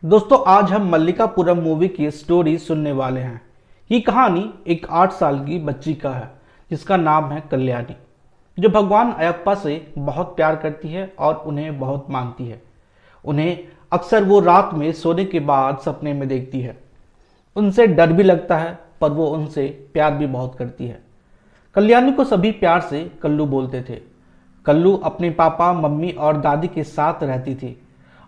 दोस्तों आज हम मल्लिकापुरम मूवी की स्टोरी सुनने वाले हैं। ये कहानी एक 8 साल की बच्ची का है जिसका नाम है कल्याणी, जो भगवान अयप्पा से बहुत प्यार करती है और उन्हें बहुत मानती है। उन्हें अक्सर वो रात में सोने के बाद सपने में देखती है। उनसे डर भी लगता है पर वो उनसे प्यार भी बहुत करती है। कल्याणी को सभी प्यार से कल्लू बोलते थे। कल्लू अपने पापा मम्मी और दादी के साथ रहती थी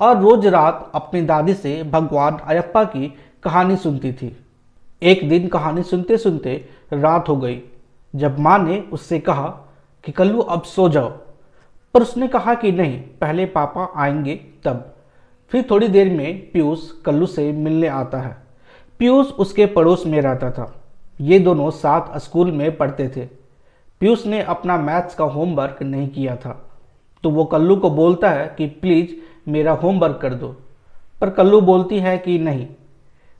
और रोज रात अपनी दादी से भगवान अयप्पा की कहानी सुनती थी। एक दिन कहानी सुनते सुनते रात हो गई। जब माँ ने उससे कहा कि कल्लू अब सो जाओ, पर उसने कहा कि नहीं, पहले पापा आएंगे तब। फिर थोड़ी देर में पीयूष कल्लू से मिलने आता है। पीयूष उसके पड़ोस में रहता था। ये दोनों साथ स्कूल में पढ़ते थे। पीयूष ने अपना मैथ्स का होमवर्क नहीं किया था तो वो कल्लू को बोलता है कि प्लीज़ मेरा होमवर्क कर दो, पर कल्लू बोलती है कि नहीं,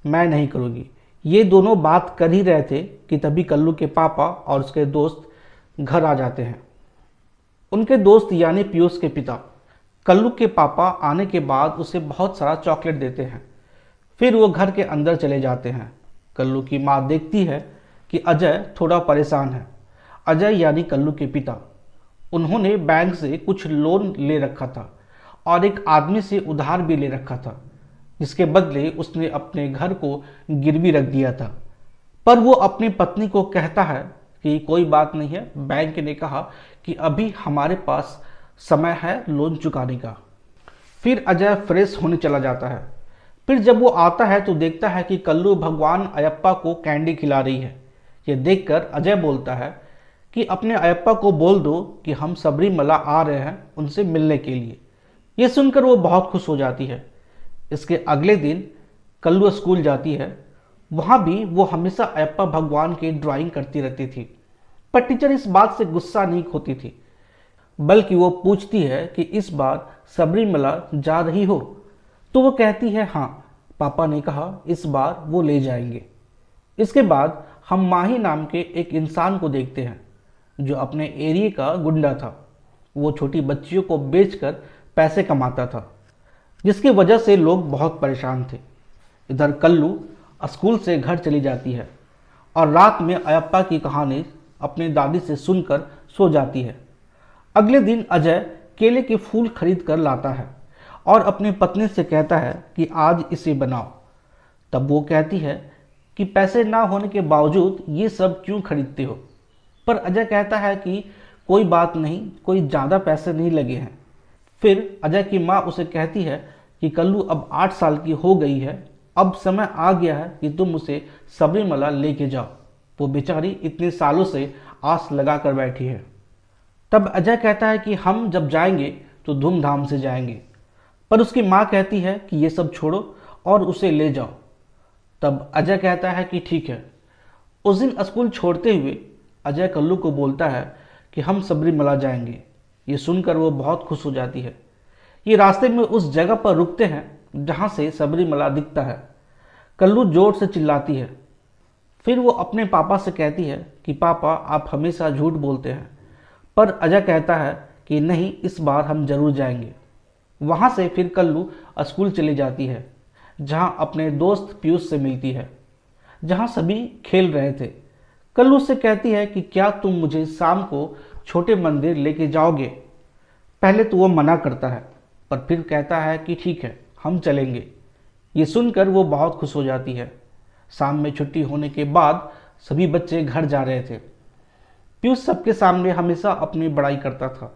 मैं नहीं करूँगी। ये दोनों बात कर ही रहे थे कि तभी कल्लू के पापा और उसके दोस्त घर आ जाते हैं। उनके दोस्त यानी पीयूष के पिता। कल्लू के पापा आने के बाद उसे बहुत सारा चॉकलेट देते हैं। फिर वो घर के अंदर चले जाते हैं। कल्लू की माँ देखती है कि अजय थोड़ा परेशान है। अजय यानी कल्लू के पिता। उन्होंने बैंक से कुछ लोन ले रखा था और एक आदमी से उधार भी ले रखा था, जिसके बदले उसने अपने घर को गिरवी रख दिया था। पर वो अपनी पत्नी को कहता है कि कोई बात नहीं है, बैंक ने कहा कि अभी हमारे पास समय है लोन चुकाने का। फिर अजय फ्रेश होने चला जाता है। फिर जब वो आता है तो देखता है कि कल्लू भगवान अयप्पा को कैंडी खिला रही है। ये देखकर अजय बोलता है कि अपने अयप्पा को बोल दो कि हम सबरीमला आ रहे हैं उनसे मिलने के लिए। ये सुनकर वो बहुत खुश हो जाती है। इसके अगले दिन कल्लू स्कूल जाती है। वहाँ भी वो हमेशा अयप्पा भगवान की ड्राइंग करती रहती थी, पर टीचर इस बात से गुस्सा नहीं होती थी, बल्कि वो पूछती है कि इस बार सबरीमला जा रही हो? तो वो कहती है हाँ, पापा ने कहा इस बार वो ले जाएंगे। इसके बाद हम माही नाम के एक इंसान को देखते हैं जो अपने एरिया का गुंडा था। वो छोटी बच्चियों को बेचकर पैसे कमाता था, जिसकी वजह से लोग बहुत परेशान थे। इधर कल्लू स्कूल से घर चली जाती है और रात में अयप्पा की कहानी अपनी दादी से सुनकर सो जाती है। अगले दिन अजय केले के फूल खरीद कर लाता है और अपनी पत्नी से कहता है कि आज इसे बनाओ। तब वो कहती है कि पैसे ना होने के बावजूद ये सब क्यों खरीदते हो? पर अजय कहता है कि कोई बात नहीं, कोई ज़्यादा पैसे नहीं लगे हैं। फिर अजय की माँ उसे कहती है कि कल्लू अब 8 साल की हो गई है, अब समय आ गया है कि तुम उसे सबरीमला लेके जाओ। वो बेचारी इतने सालों से आस लगा कर बैठी है। तब अजय कहता है कि हम जब जाएंगे तो धूमधाम से जाएंगे, पर उसकी माँ कहती है कि ये सब छोड़ो और उसे ले जाओ। तब अजय कहता है कि ठीक है। उस दिन स्कूल छोड़ते हुए अजय कल्लू को बोलता है कि हम सबरीमला जाएंगे। ये सुनकर वो बहुत खुश हो जाती है। ये रास्ते में उस जगह पर रुकते हैं जहाँ से सबरीमला दिखता है। कल्लू जोर से चिल्लाती है। फिर वो अपने पापा से कहती है कि पापा आप हमेशा झूठ बोलते हैं, पर अजय कहता है कि नहीं, इस बार हम जरूर जाएंगे। वहाँ से फिर कल्लू स्कूल चली जाती है, जहाँ अपने दोस्त पीयूष से मिलती है, जहाँ सभी खेल रहे थे। कल्लू से कहती है कि क्या तुम मुझे शाम को छोटे मंदिर लेके जाओगे? पहले तो वो मना करता है, पर फिर कहता है कि ठीक है, हम चलेंगे। ये सुनकर वो बहुत खुश हो जाती है। शाम में छुट्टी होने के बाद सभी बच्चे घर जा रहे थे। पीयूष सबके सामने हमेशा अपनी बड़ाई करता था,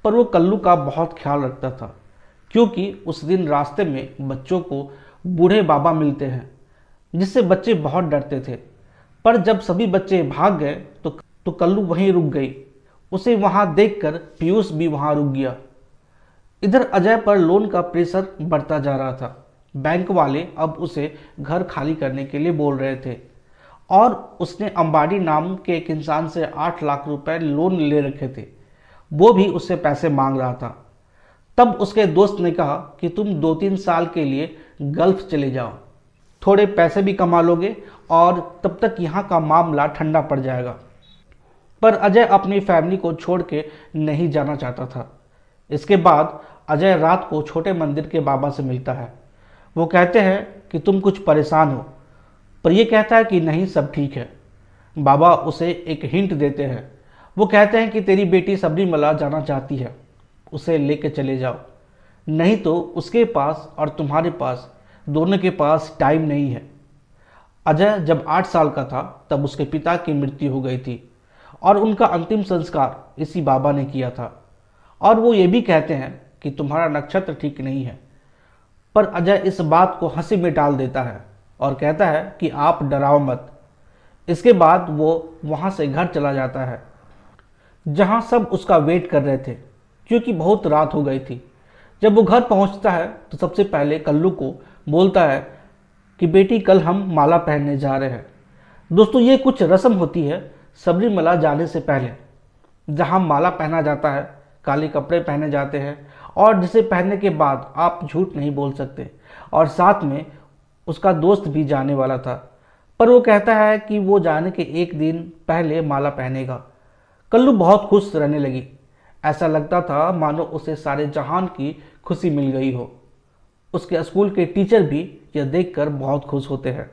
पर वो कल्लू का बहुत ख्याल रखता था, क्योंकि उस दिन रास्ते में बच्चों को बूढ़े बाबा मिलते हैं, जिससे बच्चे बहुत डरते थे। पर जब सभी बच्चे भाग गए तो कल्लू वहीं रुक गई। उसे वहां देखकर पीयूष भी वहां रुक गया। इधर अजय पर लोन का प्रेशर बढ़ता जा रहा था। बैंक वाले अब उसे घर खाली करने के लिए बोल रहे थे और उसने अंबानी नाम के एक इंसान से 8 लाख रुपए लोन ले रखे थे। वो भी उससे पैसे मांग रहा था। तब उसके दोस्त ने कहा कि तुम 2-3 साल के लिए गल्फ चले जाओ, थोड़े पैसे भी कमा लोगे और तब तक यहाँ का मामला ठंडा पड़ जाएगा। पर अजय अपनी फैमिली को छोड़ के नहीं जाना चाहता था। इसके बाद अजय रात को छोटे मंदिर के बाबा से मिलता है। वो कहते हैं कि तुम कुछ परेशान हो, पर ये कहता है कि नहीं, सब ठीक है। बाबा उसे एक हिंट देते हैं। वो कहते हैं कि तेरी बेटी सबरीमला जाना चाहती है, उसे लेके चले जाओ, नहीं तो उसके पास और तुम्हारे पास दोनों के पास टाइम नहीं है। अजय जब 8 साल का था तब उसके पिता की मृत्यु हो गई थी और उनका अंतिम संस्कार इसी बाबा ने किया था। और वो ये भी कहते हैं कि तुम्हारा नक्षत्र ठीक नहीं है। पर अजय इस बात को हंसी में डाल देता है और कहता है कि आप डराओ मत। इसके बाद वो वहाँ से घर चला जाता है, जहाँ सब उसका वेट कर रहे थे, क्योंकि बहुत रात हो गई थी। जब वो घर पहुँचता है तो सबसे पहले कल्लू को बोलता है कि बेटी, कल हम माला पहनने जा रहे हैं। दोस्तों, ये कुछ रस्म होती है सबरीमला जाने से पहले, जहाँ माला पहना जाता है, काले कपड़े पहने जाते हैं और जिसे पहनने के बाद आप झूठ नहीं बोल सकते। और साथ में उसका दोस्त भी जाने वाला था, पर वो कहता है कि वो जाने के एक दिन पहले माला पहनेगा। कल्लू बहुत खुश रहने लगी। ऐसा लगता था मानो उसे सारे जहान की खुशी मिल गई हो। उसके स्कूल के टीचर भी यह देखकर बहुत खुश होते हैं।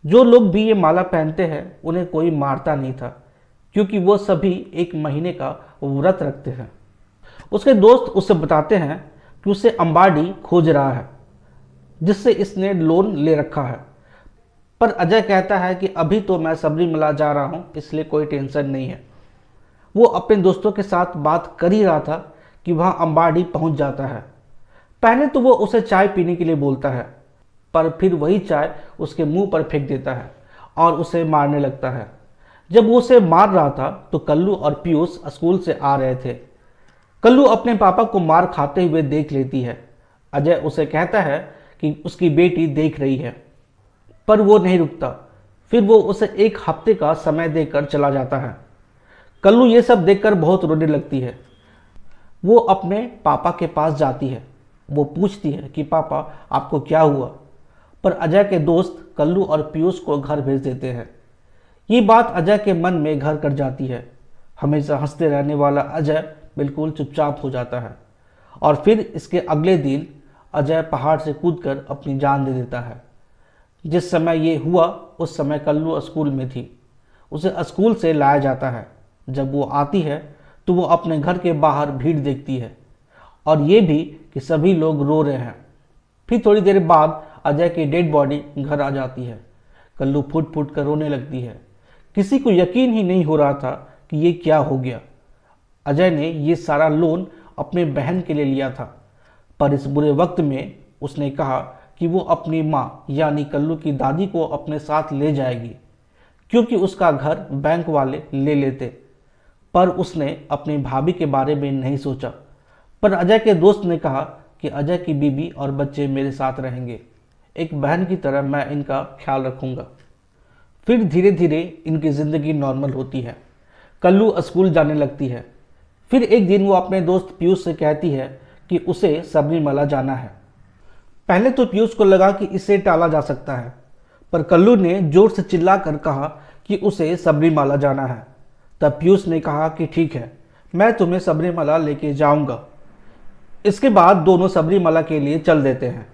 जो लोग भी ये माला पहनते हैं उन्हें कोई मारता नहीं था, क्योंकि वो सभी 1 महीने का व्रत रखते हैं। उसके दोस्त उसे बताते हैं कि उसे अंबाडी खोज रहा है, जिससे इसने लोन ले रखा है। पर अजय कहता है कि अभी तो मैं सबरीमला जा रहा हूँ, इसलिए कोई टेंशन नहीं है। वो अपने दोस्तों के साथ बात कर ही रहा था कि वहाँ अंबाडी पहुँच जाता है। पहले तो वो उसे चाय पीने के लिए बोलता है, पर फिर वही चाय उसके मुंह पर फेंक देता है और उसे मारने लगता है। जब वो उसे मार रहा था तो कल्लू और पीयूष स्कूल से आ रहे थे। कल्लू अपने पापा को मार खाते हुए देख लेती है। अजय उसे कहता है कि उसकी बेटी देख रही है, पर वो नहीं रुकता। फिर वो उसे 1 हफ्ते का समय देकर चला जाता है। कल्लू ये सब देखकर बहुत रोने लगती है। वो अपने पापा के पास जाती है। वो पूछती है कि पापा, आपको क्या हुआ? पर अजय के दोस्त कल्लू और पीयूष को घर भेज देते हैं। ये बात अजय के मन में घर कर जाती है। हमेशा हंसते रहने वाला अजय बिल्कुल चुपचाप हो जाता है। और फिर इसके अगले दिन अजय पहाड़ से कूदकर अपनी जान दे देता है। जिस समय ये हुआ उस समय कल्लू स्कूल में थी। उसे स्कूल से लाया जाता है। जब वो आती है तो वो अपने घर के बाहर भीड़ देखती है, और ये भी कि सभी लोग रो रहे हैं। फिर थोड़ी देर बाद अजय की डेड बॉडी घर आ जाती है। कल्लू फुट फुट कर रोने लगती है। किसी को यकीन ही नहीं हो रहा था कि ये क्या हो गया। अजय ने ये सारा लोन अपने बहन के लिए लिया था, पर इस बुरे वक्त में उसने कहा कि वो अपनी माँ यानी कल्लू की दादी को अपने साथ ले जाएगी, क्योंकि उसका घर बैंक वाले ले लेते। पर उसने अपनी भाभी के बारे में नहीं सोचा। पर अजय के दोस्त ने कहा कि अजय की बीबी और बच्चे मेरे साथ रहेंगे, एक बहन की तरह मैं इनका ख्याल रखूंगा। फिर धीरे धीरे इनकी ज़िंदगी नॉर्मल होती है। कल्लू स्कूल जाने लगती है। फिर एक दिन वो अपने दोस्त पीयूष से कहती है कि उसे सबरीमला जाना है। पहले तो पीयूष को लगा कि इसे टाला जा सकता है, पर कल्लू ने जोर से चिल्लाकर कहा कि उसे सबरीमला जाना है। तब पीयूष ने कहा कि ठीक है, मैं तुम्हें सबरीमला लेके जाऊंगा। इसके बाद दोनों सबरीमला के लिए चल देते हैं।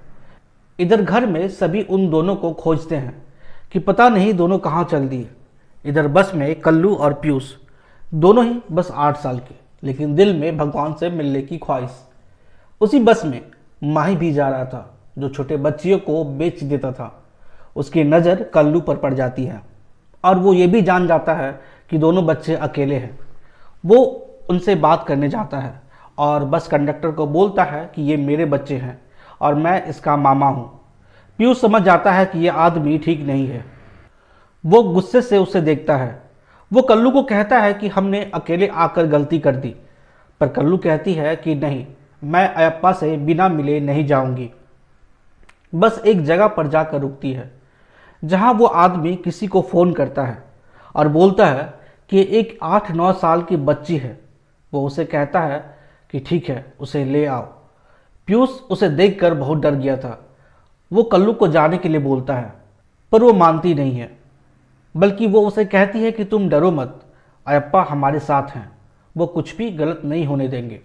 इधर घर में सभी उन दोनों को खोजते हैं कि पता नहीं दोनों कहाँ चल दिए। इधर बस में कल्लू और पीयूष दोनों ही बस 8 साल के, लेकिन दिल में भगवान से मिलने की ख्वाहिश। उसी बस में माही भी जा रहा था, जो छोटे बच्चियों को बेच देता था। उसकी नज़र कल्लू पर पड़ जाती है और वो ये भी जान जाता है कि दोनों बच्चे अकेले हैं। वो उनसे बात करने जाता है और बस कंडक्टर को बोलता है कि ये मेरे बच्चे हैं और मैं इसका मामा हूँ। पीयूष समझ जाता है कि ये आदमी ठीक नहीं है। वो गुस्से से उसे देखता है। वो कल्लू को कहता है कि हमने अकेले आकर गलती कर दी, पर कल्लू कहती है कि नहीं, मैं अयप्पा से बिना मिले नहीं जाऊंगी। बस एक जगह पर जाकर रुकती है, जहां वो आदमी किसी को फ़ोन करता है और बोलता है कि एक 8-9 साल की बच्ची है। वो उसे कहता है कि ठीक है, उसे ले आओ। पीयूष उसे देखकर बहुत डर गया था। वो कल्लू को जाने के लिए बोलता है, पर वो मानती नहीं है, बल्कि वो उसे कहती है कि तुम डरो मत, अयप्पा हमारे साथ हैं, वो कुछ भी गलत नहीं होने देंगे।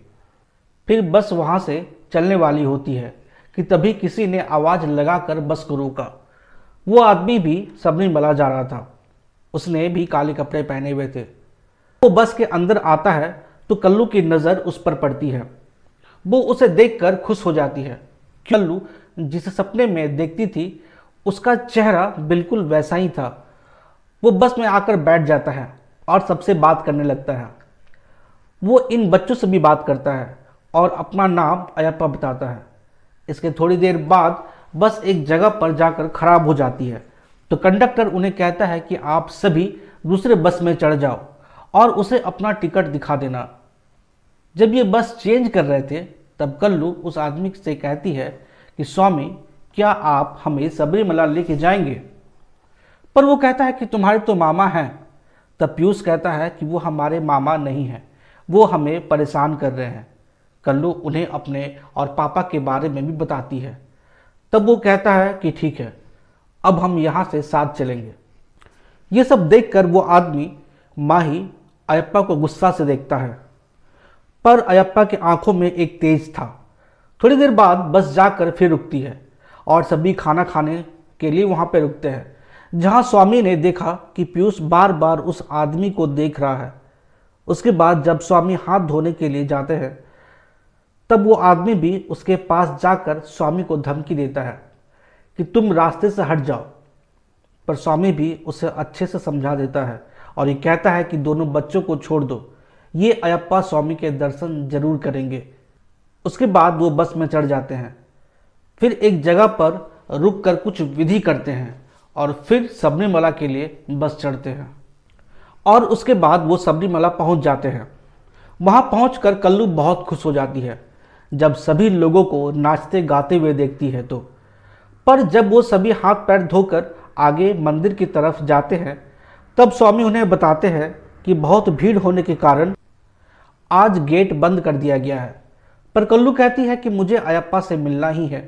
फिर बस वहाँ से चलने वाली होती है कि तभी किसी ने आवाज लगाकर बस को रोका। वो आदमी भी सबरीमला जा रहा था। उसने भी काले कपड़े पहने हुए थे। वो बस के अंदर आता है तो कल्लू की नज़र उस पर पड़ती है। वो उसे देखकर खुश हो जाती है। कल्लू जिसे सपने में देखती थी उसका चेहरा बिल्कुल वैसा ही था। वो बस में आकर बैठ जाता है और सबसे बात करने लगता है। वो इन बच्चों से भी बात करता है और अपना नाम अयप्पा बताता है। इसके थोड़ी देर बाद बस एक जगह पर जाकर खराब हो जाती है तो कंडक्टर उन्हें कहता है कि आप सभी दूसरे बस में चढ़ जाओ और उसे अपना टिकट दिखा देना। जब ये बस चेंज कर रहे थे तब कल्लू उस आदमी से कहती है कि स्वामी, क्या आप हमें सबरीमला लेके जाएंगे? पर वो कहता है कि तुम्हारे तो मामा हैं। तब पीयूष कहता है कि वो हमारे मामा नहीं हैं, वो हमें परेशान कर रहे हैं। कल्लू उन्हें अपने और पापा के बारे में भी बताती है। तब वो कहता है कि ठीक है, अब हम यहाँ से साथ चलेंगे। ये सब देखकर वो आदमी माही अयप्पा को गुस्सा से देखता है, पर अयप्पा की आंखों में एक तेज था। थोड़ी देर बाद बस जाकर फिर रुकती है और सभी खाना खाने के लिए वहाँ पे रुकते हैं, जहाँ स्वामी ने देखा कि पीयूष बार बार उस आदमी को देख रहा है। उसके बाद जब स्वामी हाथ धोने के लिए जाते हैं तब वो आदमी भी उसके पास जाकर स्वामी को धमकी देता है कि तुम रास्ते से हट जाओ। पर स्वामी भी उसे अच्छे से समझा देता है और ये कहता है कि दोनों बच्चों को छोड़ दो, ये अयप्पा स्वामी के दर्शन जरूर करेंगे। उसके बाद वो बस में चढ़ जाते हैं। फिर एक जगह पर रुक कर कुछ विधि करते हैं और फिर सबरीमला के लिए बस चढ़ते हैं और उसके बाद वो सबरीमला पहुंच जाते हैं। वहां पहुंचकर कल्लू बहुत खुश हो जाती है जब सभी लोगों को नाचते गाते हुए देखती है तो। पर जब वो सभी हाथ पैर धोकर आगे मंदिर की तरफ जाते हैं तब स्वामी उन्हें बताते हैं कि बहुत भीड़ होने के कारण आज गेट बंद कर दिया गया है। पर कल्लू कहती है कि मुझे अयप्पा से मिलना ही है।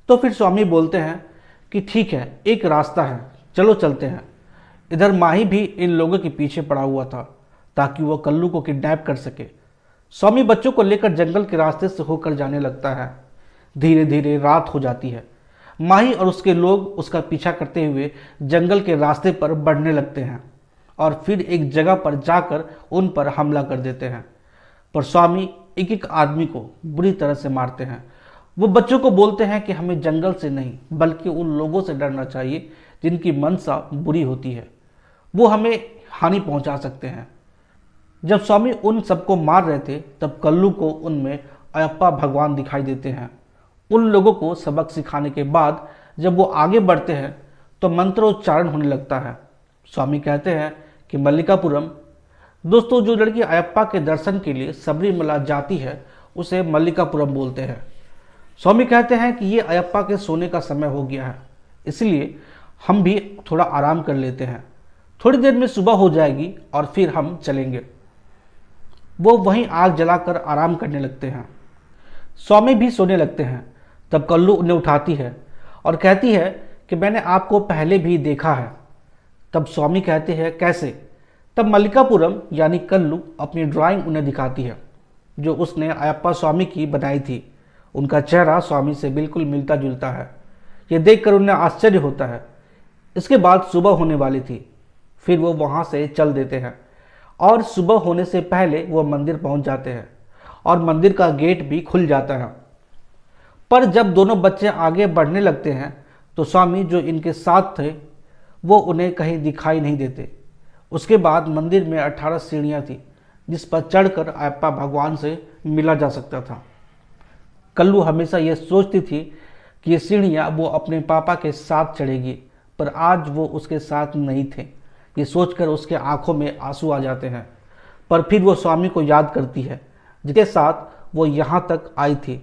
तो फिर स्वामी बोलते हैं कि ठीक है, एक रास्ता है, चलो चलते हैं। इधर माही भी इन लोगों के पीछे पड़ा हुआ था ताकि वो कल्लू को किडनैप कर सके। स्वामी बच्चों को लेकर जंगल के रास्ते से होकर जाने लगता है। धीरे धीरे रात हो जाती है। माही और उसके लोग उसका पीछा करते हुए जंगल के रास्ते पर बढ़ने लगते हैं और फिर एक जगह पर जाकर उन पर हमला कर देते हैं। पर स्वामी एक एक आदमी को बुरी तरह से मारते हैं। वो बच्चों को बोलते हैं कि हमें जंगल से नहीं बल्कि उन लोगों से डरना चाहिए जिनकी मनसा बुरी होती है, वो हमें हानि पहुंचा सकते हैं। जब स्वामी उन सबको मार रहे थे तब कल्लू को उनमें अयप्पा भगवान दिखाई देते हैं। उन लोगों को सबक सिखाने के बाद जब वो आगे बढ़ते हैं तो मंत्रोच्चारण होने लगता है। स्वामी कहते हैं कि मल्लिकापुरम। दोस्तों, जो लड़की अयप्पा के दर्शन के लिए सबरीमला जाती है उसे मल्लिकापुरम बोलते हैं। स्वामी कहते हैं कि ये अयप्पा के सोने का समय हो गया है, इसलिए हम भी थोड़ा आराम कर लेते हैं। थोड़ी देर में सुबह हो जाएगी और फिर हम चलेंगे। वो वहीं आग जलाकर आराम करने लगते हैं। स्वामी भी सोने लगते हैं। तब कल्लू उन्हें उठाती है और कहती है कि मैंने आपको पहले भी देखा है। तब स्वामी कहते हैं कैसे? तब मल्लिकापुरम यानी कल्लू अपनी ड्राइंग उन्हें दिखाती है जो उसने अयप्पा स्वामी की बनाई थी। उनका चेहरा स्वामी से बिल्कुल मिलता जुलता है। ये देखकर उन्हें आश्चर्य होता है। इसके बाद सुबह होने वाली थी। फिर वो वहाँ से चल देते हैं और सुबह होने से पहले वो मंदिर पहुँच जाते हैं और मंदिर का गेट भी खुल जाता है। पर जब दोनों बच्चे आगे बढ़ने लगते हैं तो स्वामी जो इनके साथ थे वो उन्हें कहीं दिखाई नहीं देते। उसके बाद मंदिर में 18 सीढ़ियाँ थी जिस पर चढ़कर अयप्पा भगवान से मिला जा सकता था। कल्लू हमेशा ये सोचती थी कि ये सीढ़ियाँ वो अपने पापा के साथ चढ़ेगी, पर आज वो उसके साथ नहीं थे। ये सोचकर उसके आंखों में आंसू आ जाते हैं। पर फिर वो स्वामी को याद करती है जिसके साथ वो यहाँ तक आई थी।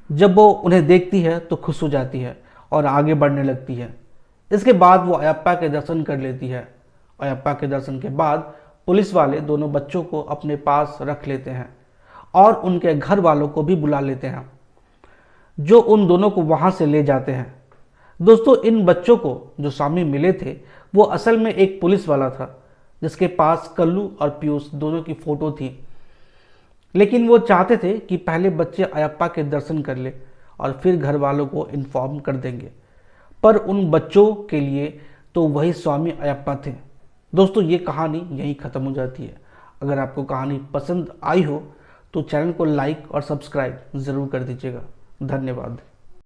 जब वो उन्हें देखती है तो खुश हो जाती है और आगे बढ़ने लगती है। इसके बाद वो अयप्पा के दर्शन कर लेती है। अयप्पा के दर्शन के बाद पुलिस वाले दोनों बच्चों को अपने पास रख लेते हैं और उनके घर वालों को भी बुला लेते हैं जो उन दोनों को वहाँ से ले जाते हैं। दोस्तों, इन बच्चों को जो स्वामी मिले थे वो असल में एक पुलिस वाला था जिसके पास कल्लू और पीयूष दोनों की फ़ोटो थी, लेकिन वो चाहते थे कि पहले बच्चे अयप्पा के दर्शन कर ले और फिर घर वालों को इन्फॉर्म कर देंगे। पर उन बच्चों के लिए तो वही स्वामी अयप्पा थे। दोस्तों, ये कहानी यहीं ख़त्म हो जाती है। अगर आपको कहानी पसंद आई हो तो चैनल को लाइक और सब्सक्राइब ज़रूर कर दीजिएगा। धन्यवाद।